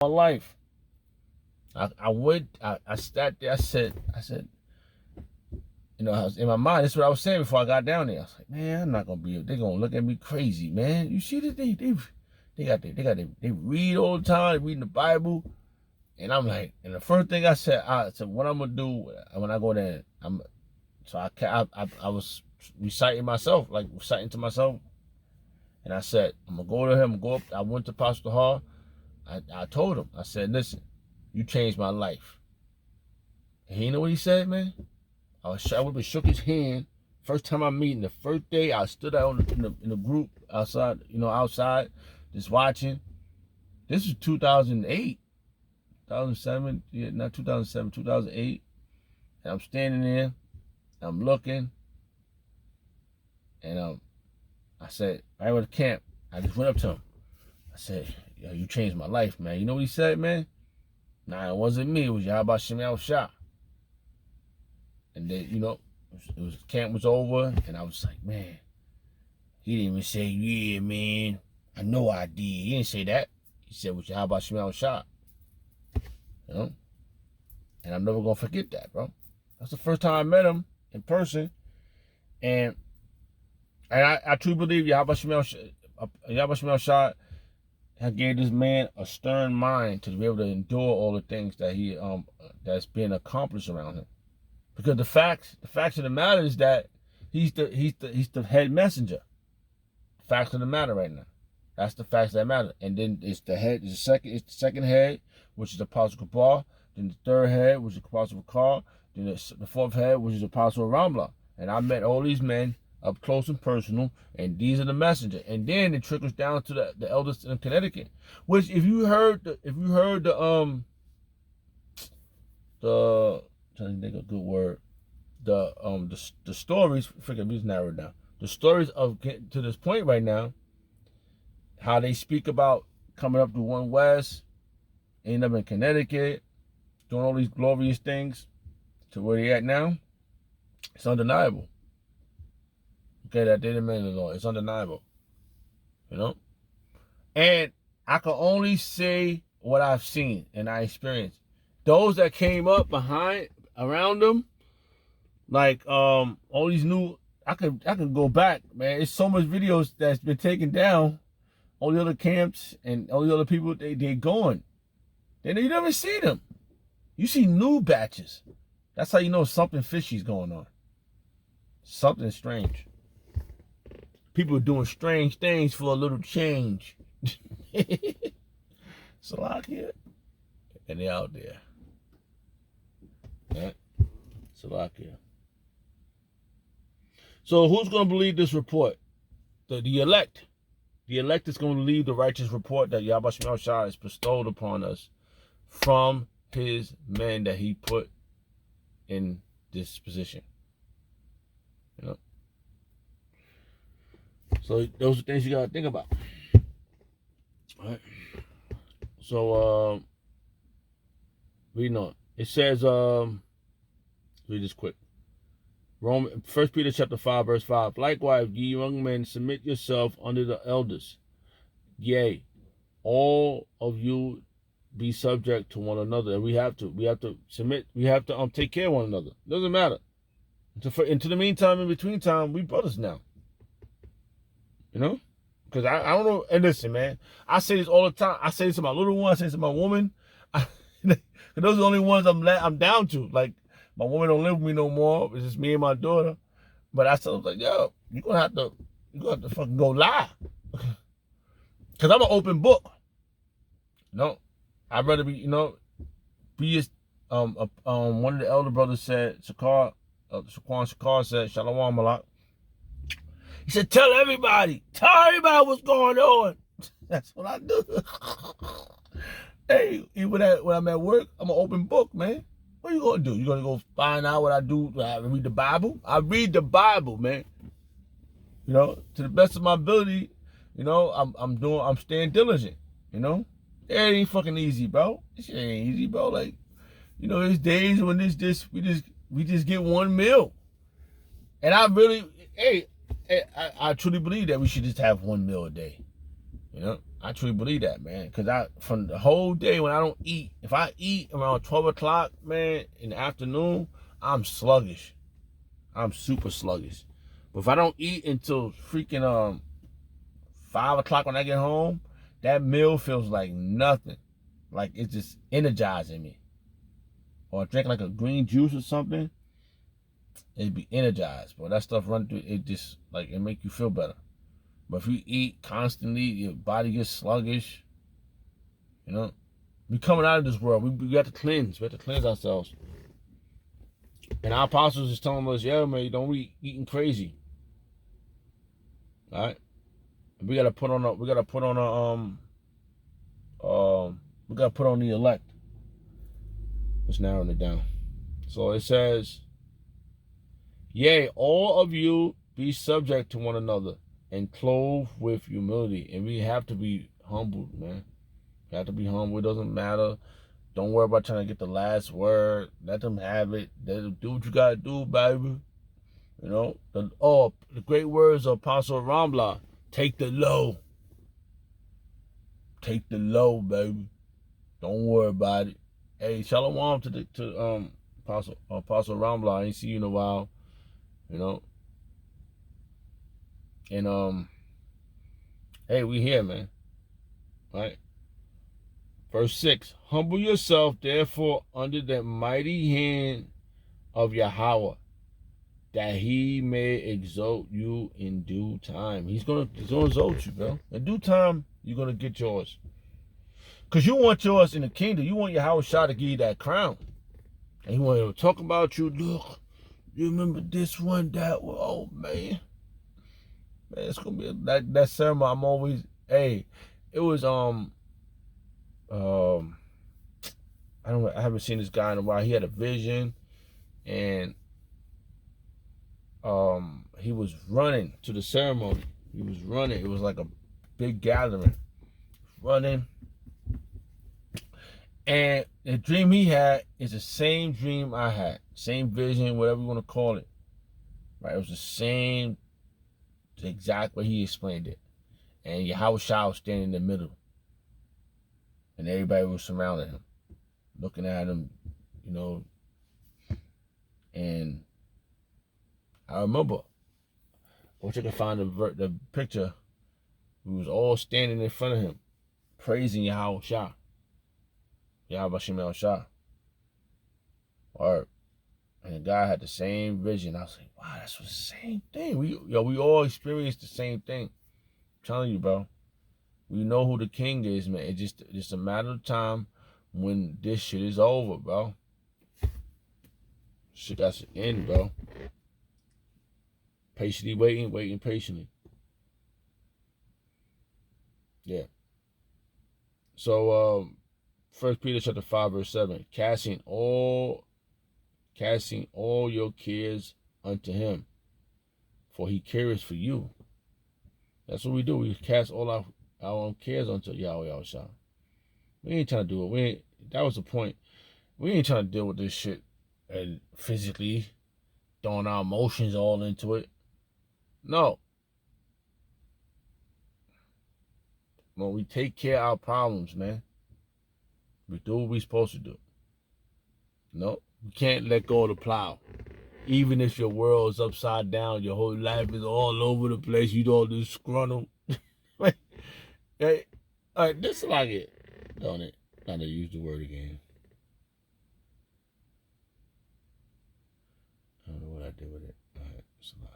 my life. I sat there, I said, you know, I was in my mind, this is what I was saying before I got down there. I was like, man, I'm not gonna be, they're gonna look at me crazy, man. You see that they read all the time, they reading the Bible. And I'm like, and the first thing I said, what I'm gonna do when I go there, I was reciting to myself, and I said, I'm gonna go to him, go up. I went to Pastor Hall. I told him, I said, listen, you changed my life. And you know what he said, man? I would have shook his hand. First time I meet him, the first day I stood out in the group outside, outside, just watching. This was 2008, 2007, yeah, not 2007, 2008. And I'm standing there, I'm looking, and I said, right with the camp, I just went up to him. I said, yo, you changed my life, man. You know what he said, man? Nah, it wasn't me. It was Yahweh Shemel Shah. And then, camp was over, and I was like, man, he didn't even say, yeah, man, I know I did. He didn't say that. He said, was Yahweh Shemel Shah. You know? And I'm never going to forget that, bro. That's the first time I met him in person. And I truly believe Yahweh Shemel Shah gave this man a stern mind to be able to endure all the things that that's been accomplished around him. Because the facts of the matter is that he's the head messenger. Facts of the matter right now. That's the facts that matter. And then it's the second head, which is Apostle Kabar. Then the third head, which is Apostle Bakar. Then the fourth head, which is Apostle Ramla. And I met all these men up close and personal, and these are the messenger. And then it trickles down to the elders in Connecticut. Which if you heard the trying to think of a good word. The stories, forget me, just narrow it down. The stories of getting to this point right now, how they speak about coming up to One West, end up in Connecticut, doing all these glorious things to where they at now, it's undeniable. Okay, that they didn't make the law. It's undeniable. And I can only say what I've seen and I experienced. Those that came up around them, like all these new, I could go back, man. It's so much videos that's been taken down. All the other camps and all the other people, they gone. Then you never see them. You see new batches. That's how you know something fishy's going on. Something strange. People are doing strange things for a little change. Salakia. And they out there. Yeah. Salakia. So who's going to believe this report? The elect. The elect is going to believe the righteous report that Yahweh Shemel Shah has bestowed upon us from his men that he put in this position. So those are things you got to think about. All right. So, reading on. It says, read this quick. 1 Peter chapter 5, verse 5. Likewise, ye young men, submit yourself under the elders. Yea, all of you be subject to one another. And we have to submit. We have to take care of one another. Doesn't matter. Into the meantime, in between time, we brothers now. Because I don't know. And listen, man, I say this all the time. I say this to my little one. I say this to my woman. Those are the only ones I'm down to. Like, my woman don't live with me no more. It's just me and my daughter. But I tell them, like, yo, you're gonna have to fucking go lie. Because I'm an open book. I'd rather be, be as one of the elder brothers said, Shaquan Shakar said, Shalom Malak. He said, tell everybody what's going on. That's what I do. Hey, when I'm at work, I'm an open book, man. What are you going to do? You going to go find out what I do? I read the Bible? I read the Bible, man. To the best of my ability, I'm staying diligent, It ain't fucking easy, bro. This shit ain't easy, bro. Like, there's days when we just get one meal. And I really, I truly believe that we should just have one meal a day. I truly believe that, man. Cause from the whole day when I don't eat, if I eat around 12 o'clock, man, in the afternoon, I'm sluggish. I'm super sluggish. But if I don't eat until freaking 5 o'clock when I get home, that meal feels like nothing. Like it's just energizing me. Or drink like a green juice or something, it'd be energized. But that stuff run through it, just like it make you feel better. But if you eat constantly, your body gets sluggish. You know, we coming out of this world. We got to cleanse. We have to cleanse ourselves. And our apostles is telling us, yeah, man, don't be eating crazy. All right. We gotta put on we gotta put on the elect. Let's narrow it down. So it says, yea, all of you be subject to one another and clothed with humility. And we have to be humble, man. We have to be humble. It doesn't matter. Don't worry about trying to get the last word. Let them have it. Let them do what you gotta do, baby. You know, the great words of Apostle Ramla. Take the low. Take the low, baby. Don't worry about it. Hey, shalom to Apostle Ramla. I ain't see you in a while. You know. And hey, we here, man. All right. Verse 6. Humble yourself, therefore, under the mighty hand of Yahweh, that he may exalt you in due time. He's gonna exalt you, bro. In due time, you're gonna get yours. Cause you want yours in the kingdom. You want your Yahweh Shah to give you that crown. And he want to talk about you. Look, you remember this one, that one. Oh man. Man, it's gonna be that sermon. I'm always it was I haven't seen this guy in a while. He had a vision, and he was running to the ceremony. He was running. It was like a big gathering. Running. And the dream he had is the same dream I had. Same vision, whatever you want to call it. Right? It was the same, the exact way he explained it. And Yahweh Shah was standing in the middle. And everybody was surrounding him. Looking at him, you know. And I remember, I wish I could find the picture. We was all standing in front of him, praising Yahweh Shah. Yahweh Shemel Shah. Or, and the guy had the same vision. I was like, wow, that's the same thing. We all experienced the same thing. I'm telling you, bro. We know who the king is, man. It's just a matter of time when this shit is over, bro. Shit got to end, bro. Patiently waiting patiently. Yeah. So, 1 Peter chapter 5, verse 7. Casting all your cares unto him, for he cares for you. That's what we do. We cast all our own cares unto Yahweh Shah. We ain't trying to do it. That was the point. We ain't trying to deal with this shit and physically throwing our emotions all into it. No. When we take care of our problems, man, we do what we're supposed to do. No, we can't let go of the plow. Even if your world is upside down, your whole life is all over the place, you don't disgruntled. Hey, all right, this is like it, don't it? Not to use the word again. I don't know what I did with it. All right, it's like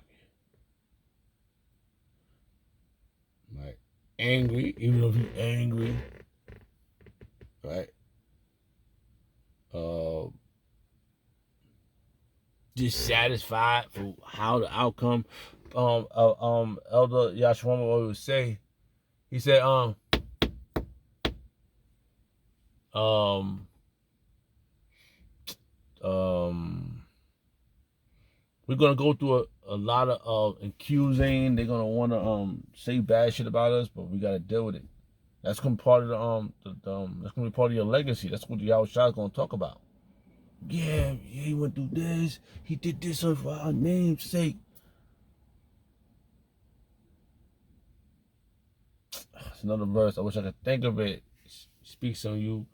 it. Right. Angry, even if you're angry, right? Dissatisfied for how the outcome. Elder Yashwama always say, he said, we're gonna go through a lot of accusing. They're gonna want to say bad shit about us, but we gotta deal with it. That's gonna be part of that's gonna be part of your legacy. That's what the Yahweh Shah is gonna talk about. Yeah, he went through this. He did this for our name's sake. It's another verse. I wish I could think of it. Speaks on you.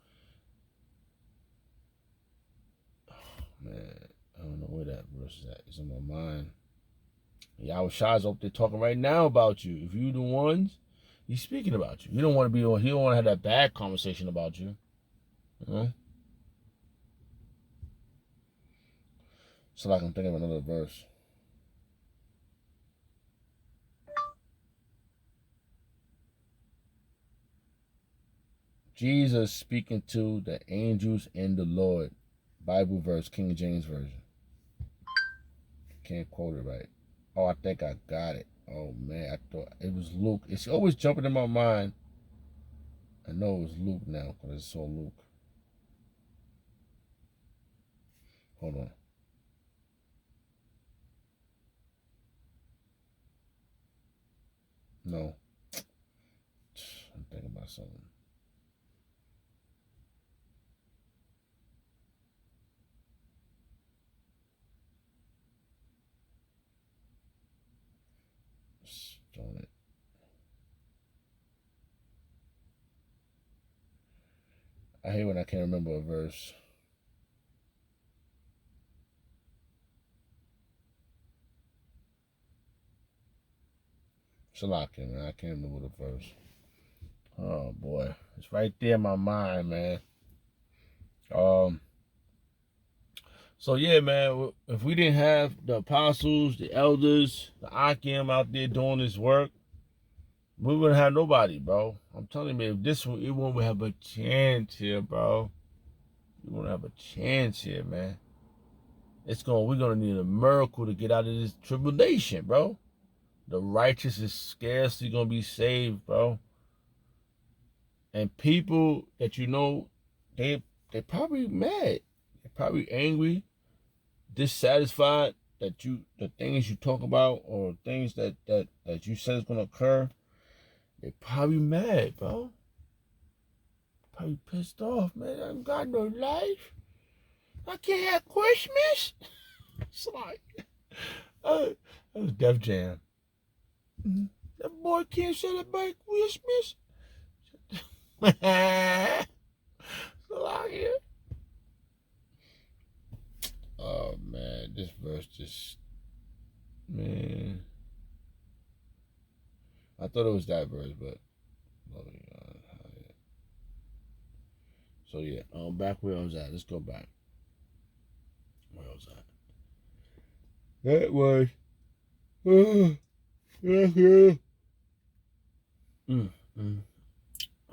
Oh, man, I don't know where that verse is at. It's in my mind. Yahweh Shai's up there talking right now about you. If you the ones, he's speaking about you. You don't want to be on. He don't want to have that bad conversation about you. You know? So like I'm thinking of another verse. Jesus speaking to the angels and the Lord. Bible verse, King James Version. Can't quote it right. Oh, I think I got it. Oh, man. I thought it was Luke. It's always jumping in my mind. I know it was Luke now because I saw Luke. Hold on. No. I'm thinking about something. Darn it. I hate when I can't remember a verse. Shalakin, man. I can't remember the verse. Oh boy, it's right there in my mind, man. So yeah, man. If we didn't have the apostles, the elders, the Akim out there doing this work, we wouldn't have nobody, bro. I'm telling you, man, if this one, it won't have a chance here, bro. We won't have a chance here, man. We're gonna need a miracle to get out of this tribulation, bro. The righteous is scarcely gonna be saved, bro. And people that you know, they're probably mad. They're probably angry, dissatisfied that the things you talk about or things that you said is gonna occur. They're probably mad, bro. Probably pissed off, man. I ain't got no life. I can't have Christmas. It's like, that was Def Jam. That boy can't celebrate Christmas. So out here. Oh man, this verse just, man. I thought it was that verse, but so yeah, back where I was at. Let's go back. Where I was at. That was. Yeah. I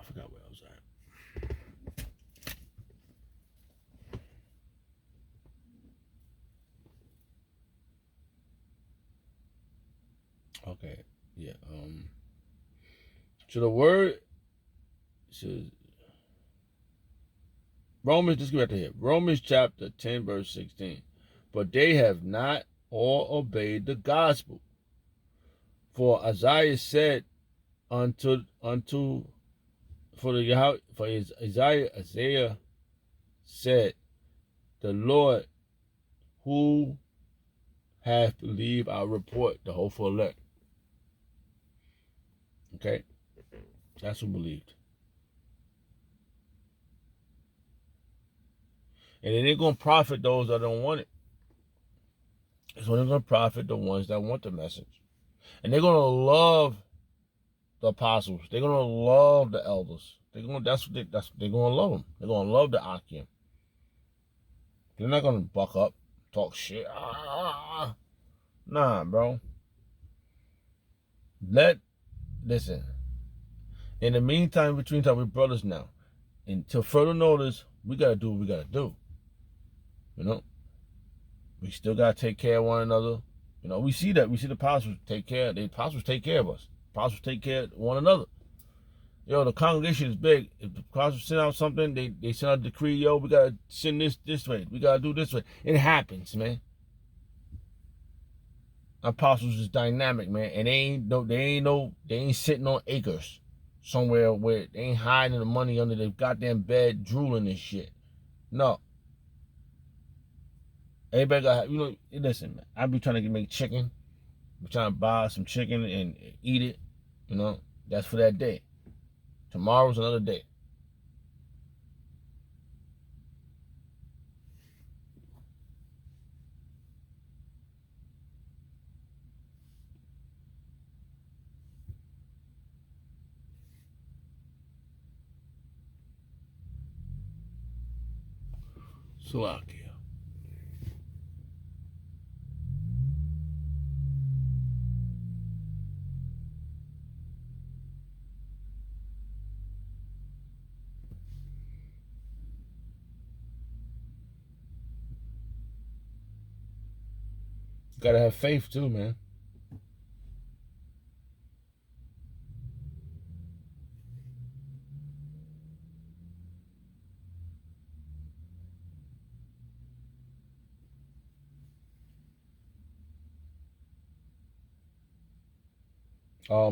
forgot where I was at. Okay, yeah. So the word says Romans. Just go back to here. Romans chapter 10, verse 16. But they have not all obeyed the gospel. For Isaiah said Isaiah said, the Lord who hath believed our report, the hopeful elect. Okay? That's who believed. And it ain't going to profit those that don't want it. It's only going to profit the ones that want the message. And they're going to love the apostles. They're going to love the elders. They're going to love them. They're going to love the Akim. They're not going to buck up, talk shit. Nah, bro. Listen. In the meantime, between time, we're brothers now. Until further notice, we got to do what we got to do. You know? We still got to take care of one another. You know, we see that. We see the apostles take care. The apostles take care of us. The apostles take care of one another. Yo, the congregation is big. If the apostles send out something, they send out a decree, yo, we got to send this way. We got to do this way. It happens, man. Apostles is dynamic, man. And they ain't sitting on acres somewhere where they ain't hiding the money under their goddamn bed, drooling and shit. No. Everybody got, listen, man. I be trying to make chicken. I'm trying to buy some chicken and eat it. You know, that's for that day. Tomorrow's another day. Slovakia. You gotta have faith too, man.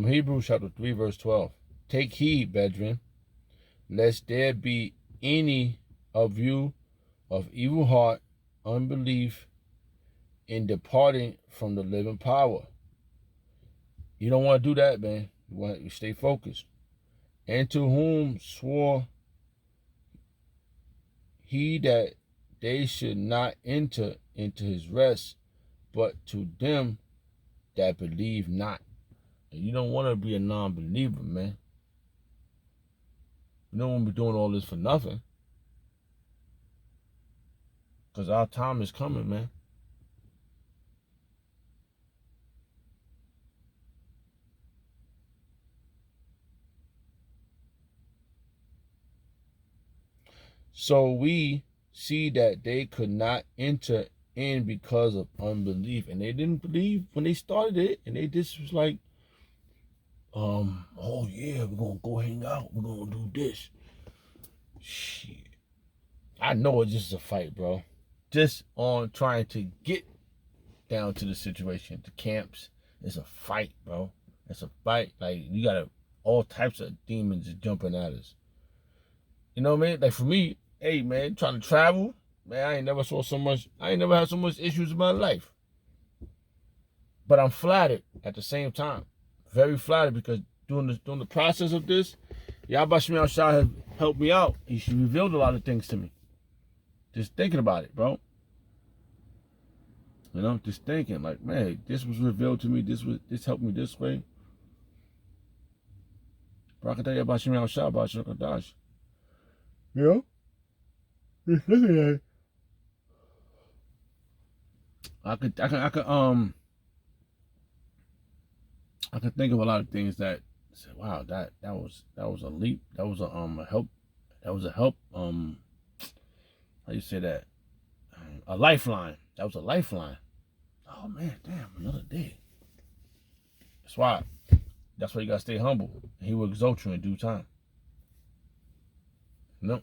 Hebrews chapter 3, verse 12. Take heed, brethren, lest there be any of you of evil heart, unbelief, in departing from the living power. You don't want to do that, man. You want to stay focused. And to whom swore he that they should not enter into his rest, but to them that believe not. And you don't want to be a non-believer, man. You don't want to be doing all this for nothing. Because our time is coming, man. So we see that they could not enter in because of unbelief. And they didn't believe when they started it. And they just was like, oh yeah, we're going to go hang out. We're going to do this. Shit. I know it's just a fight, bro. Just on trying to get down to the situation, the camps. It's a fight, bro. It's a fight. Like, you got all types of demons jumping at us. You know what I mean? Like, for me, hey, man, trying to travel, man, I ain't never had so much issues in my life. But I'm flattered at the same time. Very flattered, because during the process of this, Yahweh Shemel Shah has helped me out. He revealed a lot of things to me. Just thinking about it, bro. You know, just thinking, like, man, this was revealed to me. This helped me this way. Barakatah Yahweh Shemel Shah, Bashakadash. You know? Just looking at it. I could think of a lot of things that said, wow, that was a leap. That was a help. That was a help. How you say that? A lifeline. That was a lifeline. Oh man, damn, another day. That's why you gotta stay humble. He will exalt you in due time. You know?